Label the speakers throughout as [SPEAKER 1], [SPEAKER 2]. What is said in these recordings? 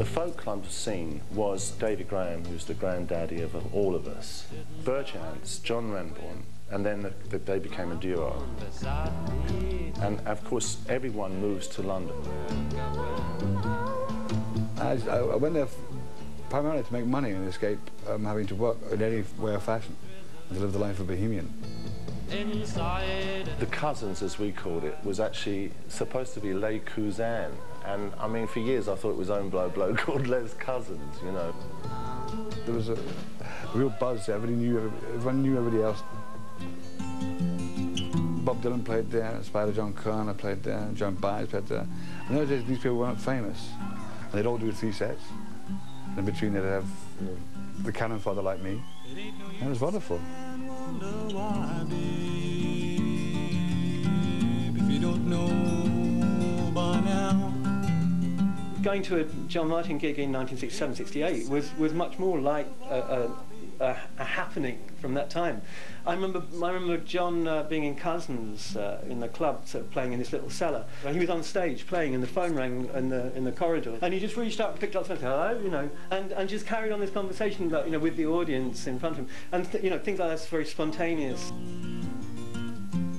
[SPEAKER 1] The folk club scene was David Graham, who's the granddaddy of all of us, Burchance, John Renbourn, and then they became a duo. And of course, everyone moves to London.
[SPEAKER 2] I went there primarily to make money and escape having to work in any way or fashion and to live the life of a bohemian.
[SPEAKER 1] The Cousins, as we called it, was actually supposed to be Les Cousins. And I mean, for years I thought it was own bloke called Les Cousins, you know.
[SPEAKER 2] There was a real buzz. Everyone knew everybody else. Bob Dylan played there, Spider John Kerner played there, Joan Baez played there. In those days, these people weren't famous. And they'd all do 3 sets. And in between, they'd have the cannon fodder like me. And it was wonderful.
[SPEAKER 3] If you don't know by now.
[SPEAKER 4] Going to a John Martyn gig in 1967-68 was much more like a happening from that time. I remember John being in Cousins in the club, sort of playing in this little cellar. He was on stage playing, and the phone rang in the corridor, and he just reached out and picked up something, hello, you know, and just carried on this conversation, about, you know, with the audience in front of him, and you know, things like that's very spontaneous.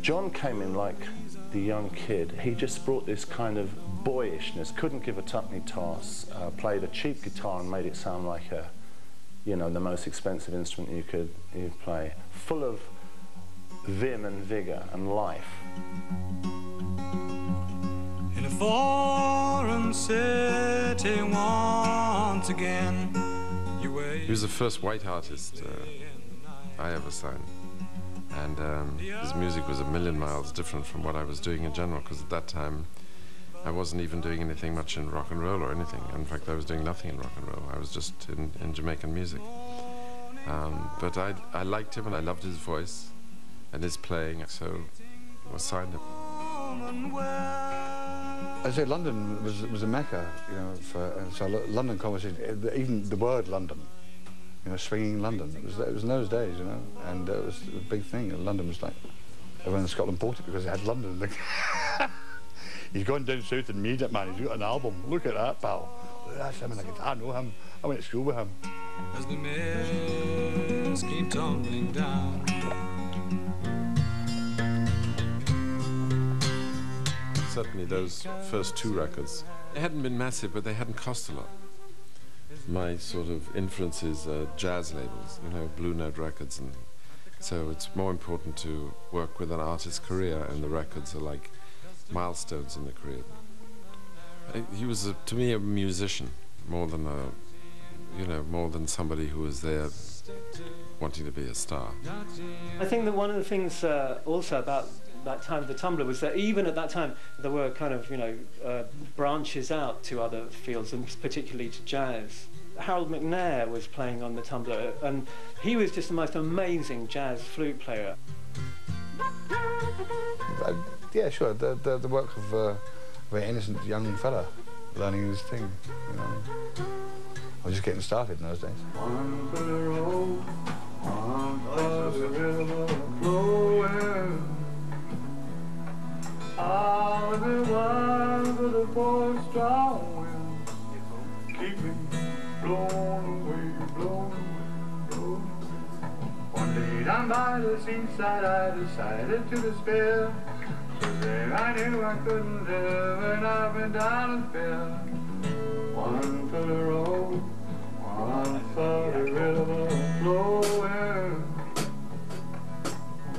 [SPEAKER 1] John came in like the young kid. He just brought this kind of boyishness, couldn't give a tuppeny toss, played a cheap guitar and made it sound like a, you know, the most expensive instrument you could play, full of vim and vigour and life.
[SPEAKER 3] In a foreign city once again,
[SPEAKER 5] he was the first white artist I ever signed. And his music was a million miles different from what I was doing in general, because at that time I wasn't even doing anything much in rock and roll or anything. In fact, I was doing nothing in rock and roll. I was just in Jamaican music. But I liked him and I loved his voice and his playing, so I signed him.
[SPEAKER 2] I say London was a mecca, you know, so London conversation, even the word London, you know, swinging London. It was in those days, you know, and it was a big thing. And London was like, everyone in Scotland bought it because it had London. He's gone down south and made it, man. He's got an album. Look at that, pal. That's him and the guitar. I know him. I went to school with him.
[SPEAKER 3] As the mist came tumbling down.
[SPEAKER 5] Certainly those first 2 records, they hadn't been massive, but they hadn't cost a lot. My sort of influences are jazz labels, you know, Blue Note Records, and so it's more important to work with an artist's career, and the records are like milestones in the career. He was, to me, a musician more than more than somebody who was there wanting to be a star.
[SPEAKER 4] I think that one of the things also about that time of the Tumbler was that even at that time there were kind of, you know, branches out to other fields, and particularly to jazz. Harold McNair was playing on the Tumbler, and he was just the most amazing jazz flute player.
[SPEAKER 2] Yeah, sure. The work of a very innocent young fella learning his thing, you know. I was just getting started in those days.
[SPEAKER 6] One for the road, one for the river flowing. I'll be one for the poor strong wind. Keep me blown away, blown away, blown away. One day down by the seaside I decided to despair. There I knew I couldn't live, and I've been down in fear. One for the road, one for the river flowing.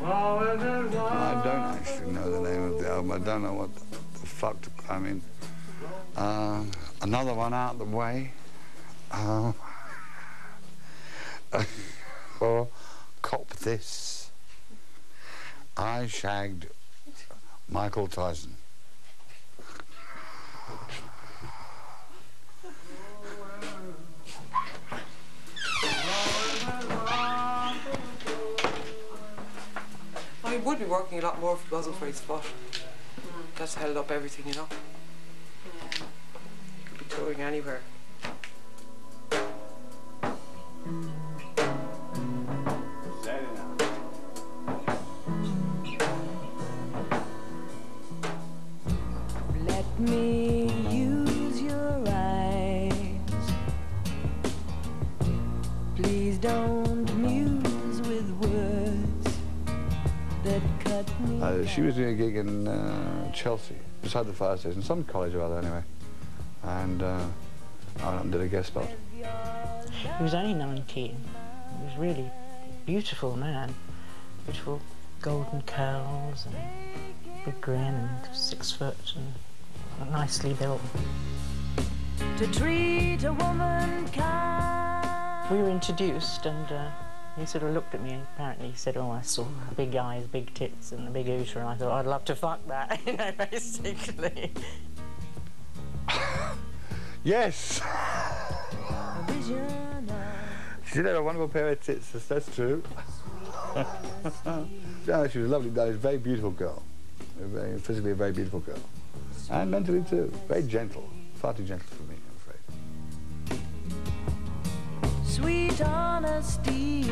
[SPEAKER 2] I don't actually know the name of the album. I don't know what the fuck I mean. Another one out the way. For Cop This, I shagged Michael Tyson.
[SPEAKER 7] Well, he would be working a lot more if it wasn't for his foot. That's held up everything, you know. He could be touring anywhere.
[SPEAKER 8] Let me use your eyes
[SPEAKER 2] She was doing a gig in Chelsea, beside the fire station, some college or other anyway. And I went up and did a guest spot.
[SPEAKER 8] He was only 19. He was really a beautiful man. Beautiful golden curls and big grin and 6 foot and nicely built. To treat a woman kind. We were introduced and he sort of looked at me and apparently he said, oh, I saw big eyes, big tits and a big ooter, and I thought, I'd love to fuck that, you know, basically.
[SPEAKER 2] Yes! She did have a wonderful pair of tits, that's true. Yeah, she was lovely, she was a very beautiful girl. Physically a very beautiful girl. And mentally too, very gentle. Far too gentle for me, I'm afraid.
[SPEAKER 8] Sweet honesty.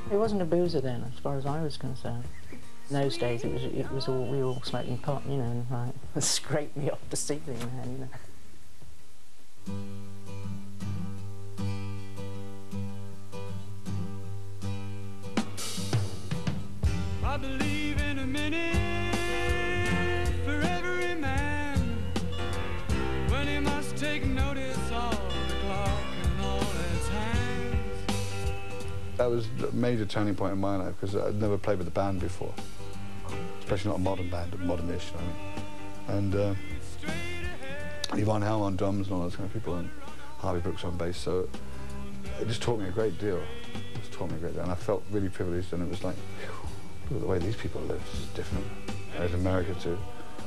[SPEAKER 8] He wasn't a boozer then, as far as I was concerned. In those days, it was all, we were all smoking pot, you know, and like, scraped me off the ceiling, man, you know.
[SPEAKER 3] I believe in a minute for every man when he must take notice of the clock and all its hands.
[SPEAKER 2] That was a major turning point in my life because I'd never played with a band before, especially not a modern band, modern-ish, I mean. And Yvonne Helm on drums and all those kind of people, and Harvey Brooks on bass, so it just taught me a great deal. It just taught me a great deal, and I felt really privileged, and it was like, whew, look at the way these people live, this is different. There's America too,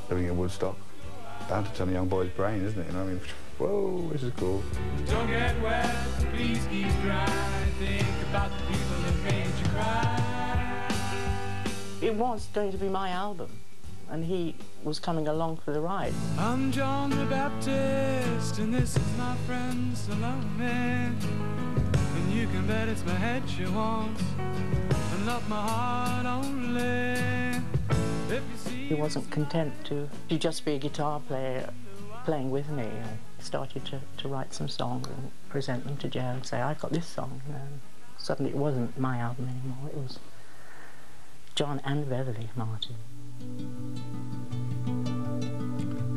[SPEAKER 2] living in Woodstock. Bound to turn a young boy's brain, isn't it? You know, I mean, whoa, this is cool.
[SPEAKER 3] Don't get wet, please keep dry. Think about the people that made you cry.
[SPEAKER 8] It was going to be my album, and he was coming along for the ride.
[SPEAKER 3] I'm John the Baptist, and this is my friend Salome. And you can bet it's my head she wants, and not my heart only. If you see
[SPEAKER 8] He wasn't content to just be a guitar player playing with me. I started to write some songs and present them to Joe and say, I've got this song. You know, and suddenly it wasn't my album anymore, it was John and Beverly Martyn.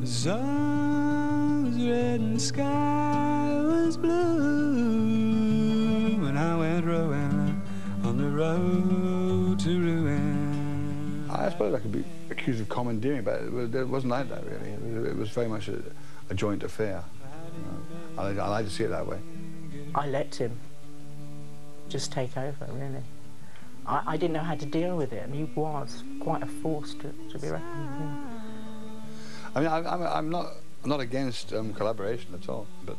[SPEAKER 3] the sun was red and the sky was blue when I went rowing on the road to ruin.
[SPEAKER 2] I suppose I could be accused of commandeering, but it wasn't like that, really. It was very much a joint affair. You know? I like to see it that way.
[SPEAKER 8] I let him just take over, really. I didn't know how to deal with it, and he was quite a force to be reckoned with.
[SPEAKER 2] I mean, I'm not against collaboration at all, but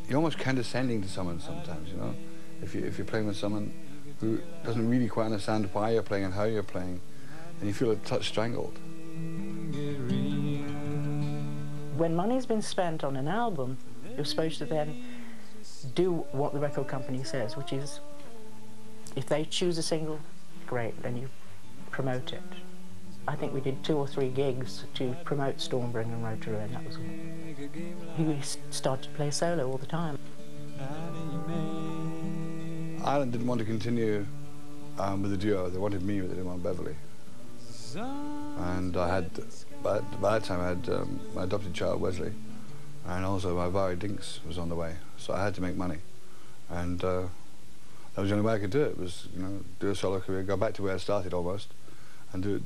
[SPEAKER 2] you're almost condescending to someone sometimes, you know? If you're playing with someone who doesn't really quite understand why you're playing and how you're playing, and you feel a touch strangled.
[SPEAKER 8] When money's been spent on an album, you're supposed to then do what the record company says, which is, if they choose a single, great, then you promote it. I think we did 2 or 3 gigs to promote Stormbringer and Road to Ruin, that was all. He started to play solo all the time.
[SPEAKER 2] Ireland didn't want to continue with the duo. They wanted me, but they didn't want Beverly. And I had, by that time I had my adopted child, Wesley, and also my Vari Dinks was on the way, so I had to make money. And that was the only way I could do it, was, you know, do a solo career, go back to where I started almost, and do it